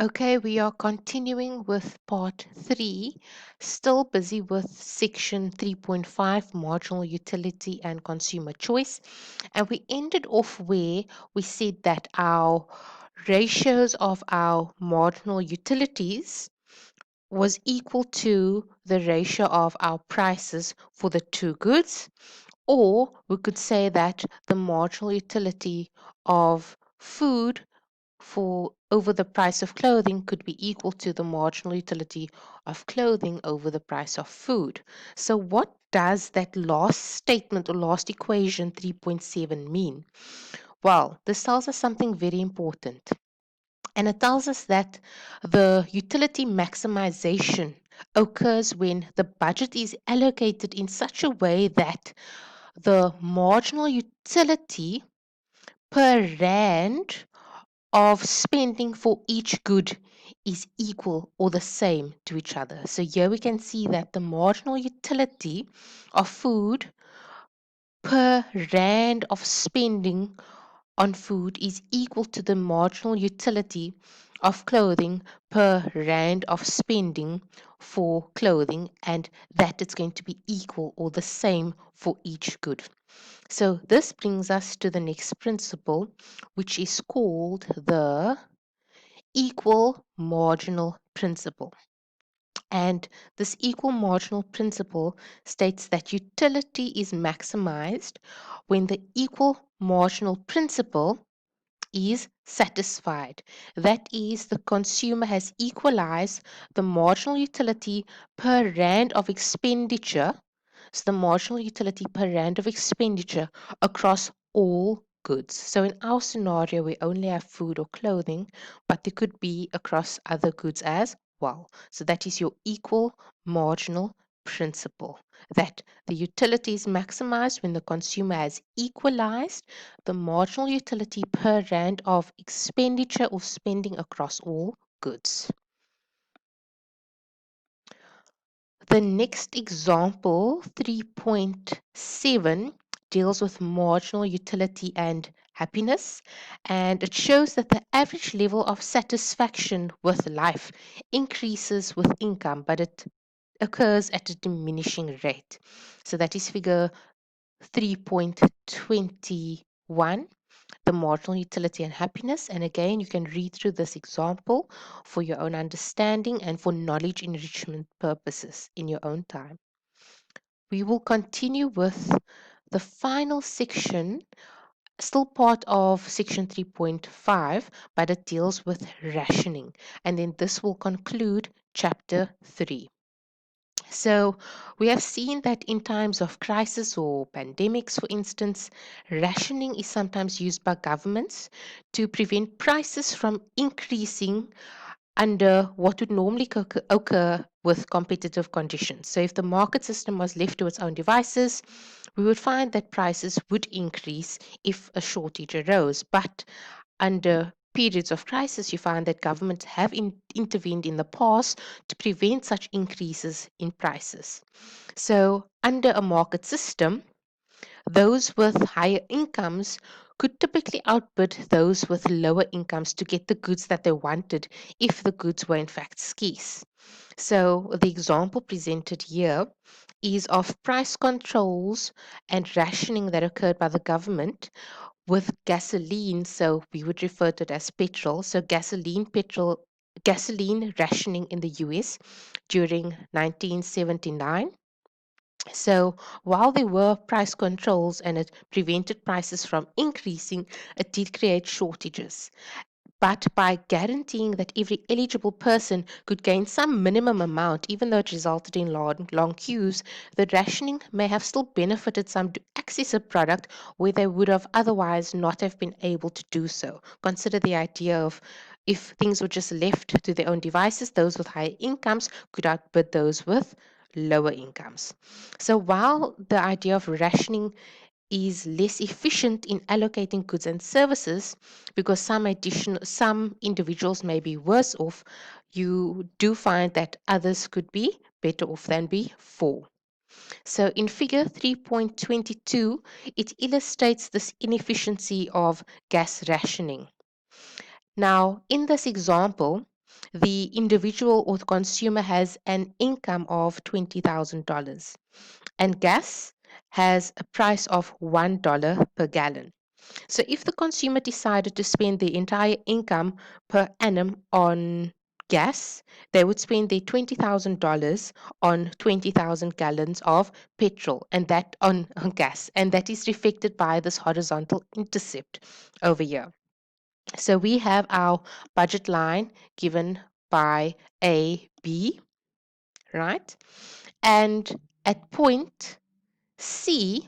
Okay, we are continuing with part 3, still busy with section 3.5, marginal utility and consumer choice. And we ended off where we said that our ratios of our marginal utilities was equal to the ratio of our prices for the two goods, or we could say that the marginal utility of food for over the price of clothing could be equal to the marginal utility of clothing over the price of food. So what does that last statement or last equation 3.7 mean? Well, this tells us something very important. And it tells us that the utility maximization occurs when the budget is allocated in such a way that the marginal utility per rand of spending for each good is equal or the same to each other. So here we can see that the marginal utility of food per rand of spending on food is equal to the marginal utility of clothing per rand of spending for clothing, and that it's going to be equal or the same for each good. So this brings us to the next principle, which is called the equal marginal principle. And this equal marginal principle states that utility is maximized when the equal marginal principle is satisfied. That is, the consumer has equalized the marginal utility per rand of expenditure. So the marginal utility per rand of expenditure across all goods. So in our scenario, we only have food or clothing, but there could be across other goods as well. So that is your equal marginal principle, that the utility is maximized when the consumer has equalized the marginal utility per rand of expenditure or spending across all goods. The next example, 3.7, deals with marginal utility and happiness, and it shows that the average level of satisfaction with life increases with income, but it occurs at a diminishing rate. So that is figure 3.21, the marginal utility and happiness. And again, you can read through this example for your own understanding and for knowledge enrichment purposes in your own time. We will continue with the final section, still part of section 3.5, but it deals with rationing. And then this will conclude chapter 3. So, we have seen that in times of crisis or pandemics, for instance, rationing is sometimes used by governments to prevent prices from increasing under what would normally occur with competitive conditions. So, if the market system was left to its own devices, we would find that prices would increase if a shortage arose. But under periods of crisis, you find that governments have intervened in the past to prevent such increases in prices. So, under a market system, those with higher incomes could typically outbid those with lower incomes to get the goods that they wanted if the goods were in fact scarce. So, the example presented here is of price controls and rationing that occurred by the government with gasoline. So, we would refer to it as petrol. So, gasoline rationing in the US during 1979. So while there were price controls and it prevented prices from increasing, it did create shortages. But by guaranteeing that every eligible person could gain some minimum amount, even though it resulted in long queues, the rationing may have still benefited some to access a product where they would have otherwise not have been able to do so. Consider the idea of if things were just left to their own devices, those with higher incomes could outbid those with lower incomes. So while the idea of rationing is less efficient in allocating goods and services because some individuals may be worse off, you do find that others could be better off than before. So in figure 3.22, it illustrates this inefficiency of gas rationing. Now, in this example, the individual or the consumer has an income of $20,000 and gas has a price of $1 per gallon. So if the consumer decided to spend their entire income per annum on gas, they would spend their $20,000 on 20,000 gallons of petrol and that on gas, and that is reflected by this horizontal intercept over here. So we have our budget line given by A, B, right? And at point C,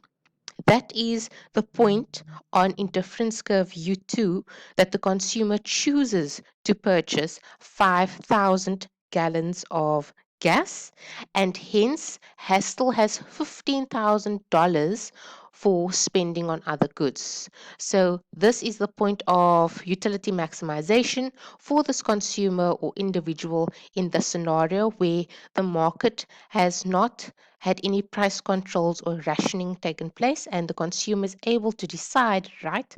that is the point on indifference curve U2 that the consumer chooses to purchase 5,000 gallons of gas and hence still has $15,000 for spending on other goods. So this is the point of utility maximization for this consumer or individual in the scenario where the market has not had any price controls or rationing taken place and the consumer is able to decide, right,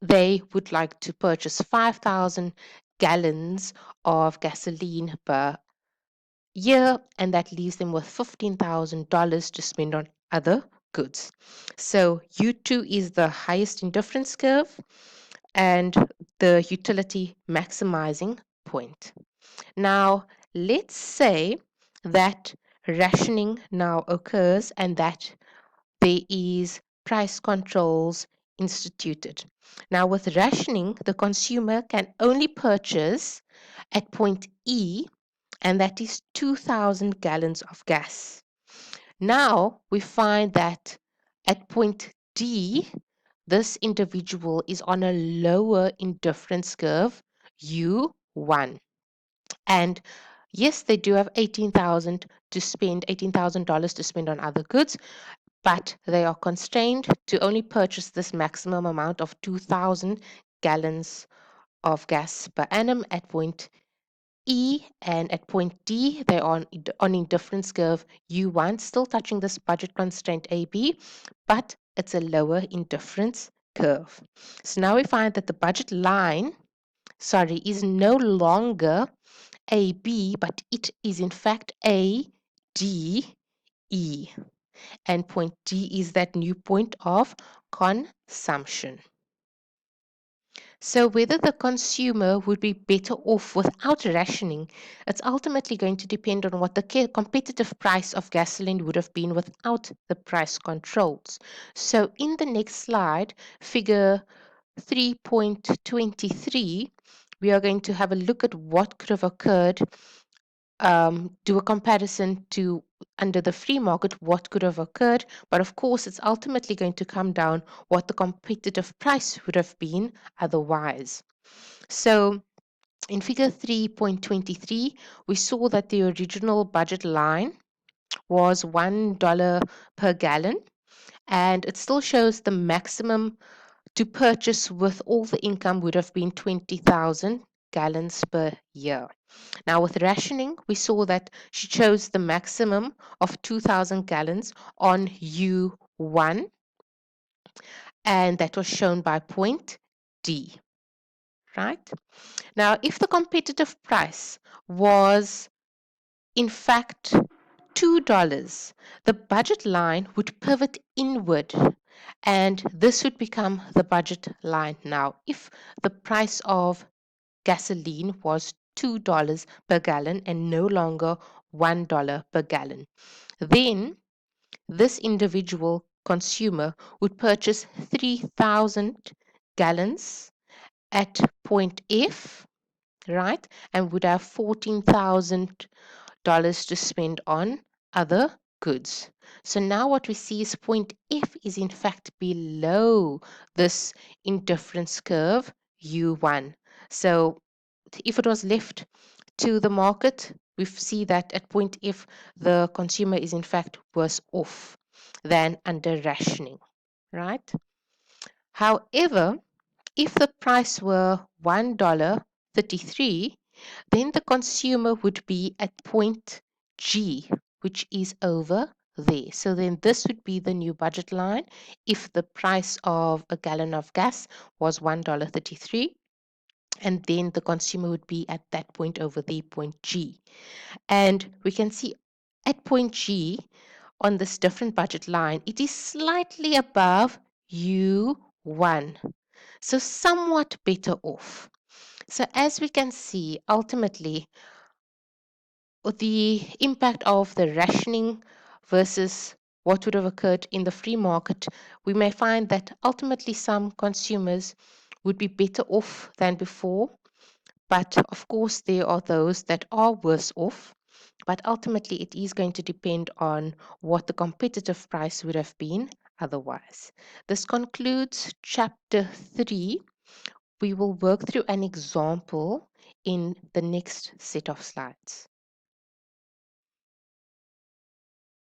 they would like to purchase 5,000 gallons of gasoline per year, and that leaves them with $15,000 to spend on other goods. So U2 is the highest indifference curve and the utility maximizing point. Now, let's say that rationing now occurs and that there is price controls instituted. Now, with rationing, the consumer can only purchase at point E, and that is 2,000 gallons of gas. Now, we find that at point D, this individual is on a lower indifference curve, U1. And yes, they do have $18,000 to spend on other goods, but they are constrained to only purchase this maximum amount of 2,000 gallons of gas per annum at point E, and at point D, they are on indifference curve U1, still touching this budget constraint AB, but it's a lower indifference curve. So now we find that the budget line, is no longer AB, but it is in fact ADE. And point D is that new point of consumption. So whether the consumer would be better off without rationing, it's ultimately going to depend on what the competitive price of gasoline would have been without the price controls. So in the next slide, figure 3.23, we are going to have a look at what could have occurred, do a comparison to under the free market, what could have occurred. But of course, it's ultimately going to come down what the competitive price would have been otherwise. So in figure 3.23, we saw that the original budget line was $1 per gallon, and it still shows the maximum to purchase with all the income would have been 20,000 gallons per year. Now, with rationing, we saw that she chose the maximum of 2,000 gallons on U1, and that was shown by point D, right? Now, if the competitive price was in fact $2, the budget line would pivot inward, and this would become the budget line now. If the price of gasoline was $2 per gallon and no longer $1 per gallon, then this individual consumer would purchase 3,000 gallons at point F, right? And would have $14,000 to spend on other goods. So now what we see is point F is in fact below this indifference curve U1. So if it was left to the market, we see that at point F, the consumer is in fact worse off than under rationing, right? However, if the price were $1.33, then the consumer would be at point G, which is over there. So then this would be the new budget line if the price of a gallon of gas was $1.33. and then the consumer would be at that point over there, point G. And we can see at point G on this different budget line, it is slightly above U1. So somewhat better off. So as we can see, ultimately, the impact of the rationing versus what would have occurred in the free market, we may find that ultimately some consumers would be better off than before. But of course, there are those that are worse off. But ultimately, it is going to depend on what the competitive price would have been otherwise. This concludes chapter 3. We will work through an example in the next set of slides.